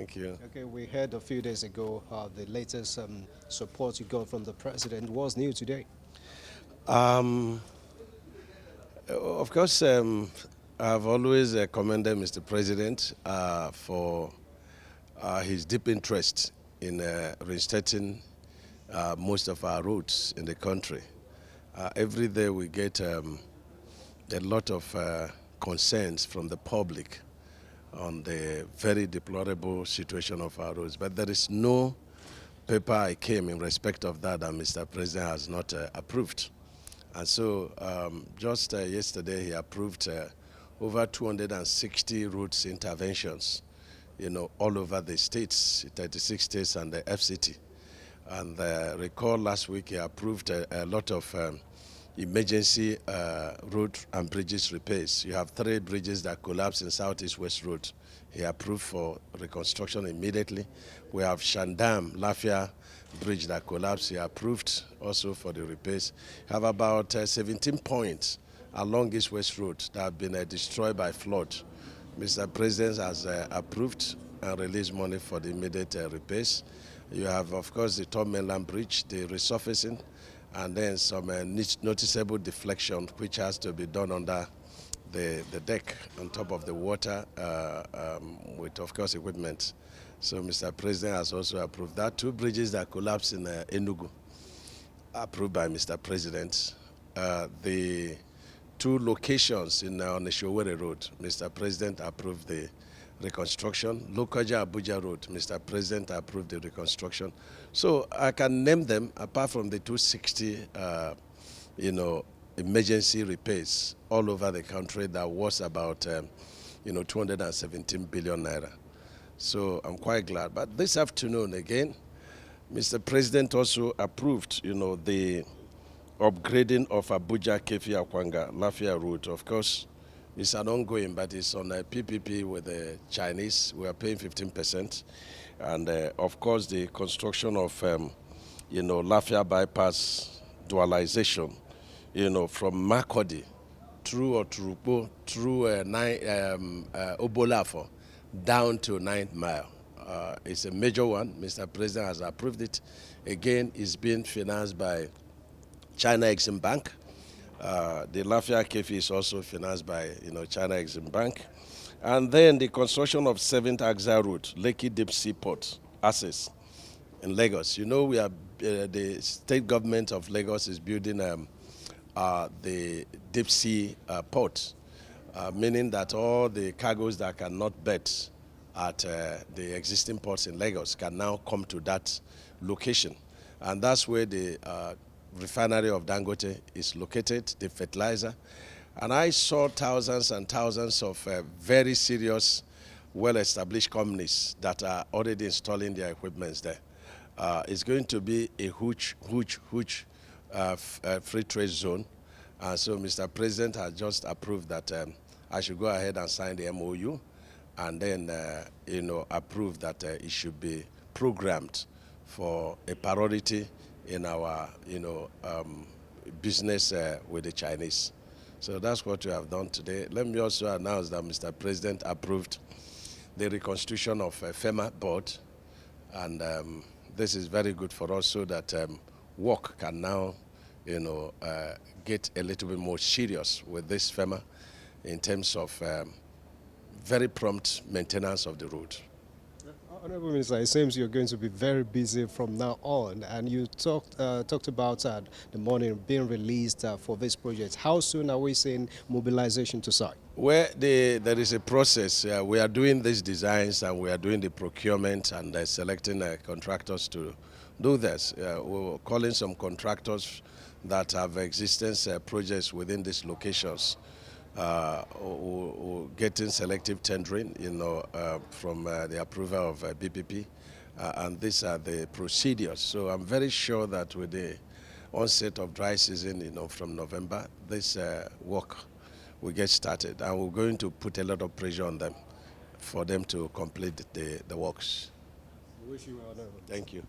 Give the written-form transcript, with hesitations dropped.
Thank you. Okay, we heard a few days ago the latest support you got from the president. What's new today? Um, of course, I've always commended Mr. President for his deep interest in reinstating most of our roads in the country. Every day we get a lot of concerns from the public on the very deplorable situation of our roads, but there is no paper I came in respect of that Mr. President has not approved. And so just yesterday he approved over 260 roads interventions, all over the states, 36 states and the FCT. And recall last week he approved a lot of emergency road and bridges repairs. You have 3 bridges that collapsed in Southeast West Road. He approved for reconstruction immediately. We have Shandam, Lafia bridge that collapsed. He approved also for the repairs. We have about 17 points along East West Road that have been destroyed by flood. Mr. President has approved and released money for the immediate repairs. You have, of course, the Top Mainland Bridge, the resurfacing, and then some noticeable deflection which has to be done under the deck on top of the water with, of course, equipment. So Mr. President has also approved that. 2 bridges that collapsed in Enugu, approved by Mr. President. The 2 locations on the Onishiowere Road, Mr. President approved the reconstruction. Lokoja Abuja Road, Mr. President approved the reconstruction. So I can name them apart from the 260, emergency repairs all over the country that was about, 217 billion naira. So I'm quite glad. But this afternoon again, Mr. President also approved, the upgrading of Abuja Kefi Akwanga Lafia route. Of course, it's an ongoing, but it's on a PPP with the Chinese. We are paying 15%. And of course, the construction of, Lafia bypass dualization, from Makodi through Oturupo, through Obolafo, down to 9th Mile. It's a major one. Mr. President has approved it. Again, it's being financed by China Exim Bank. The Lafia Kefi is also financed by China Exim Bank. And then the construction of 7th Axle Route, Lekki Deep Sea Port, access in Lagos. We are the state government of Lagos is building the deep sea port, meaning that all the cargoes that cannot bet at the existing ports in Lagos can now come to that location. And that's where the refinery of Dangote is located, the fertilizer. And I saw thousands and thousands of very serious, well-established companies that are already installing their equipment there. It's going to be a huge free trade zone. And so Mr. President has just approved that I should go ahead and sign the MOU and then, approve that it should be programmed for a priority in our, business with the Chinese. So that's what we have done today. Let me also announce that Mr. President approved the reconstitution of FEMA board. And this is very good for us so that work can now, get a little bit more serious with this FEMA in terms of very prompt maintenance of the road. Honorable Minister, it seems you're going to be very busy from now on, and you talked about the money being released for this project. How soon are we seeing mobilization to start? Well, there is a process. We are doing these designs and we are doing the procurement and selecting contractors to do this. We're calling some contractors that have existence projects within these locations. Getting selective tendering, from the approval of BPP, and these are the procedures. So I'm very sure that with the onset of dry season, from November, this work will get started, and we're going to put a lot of pressure on them for them to complete the works. We wish you well. Thank you.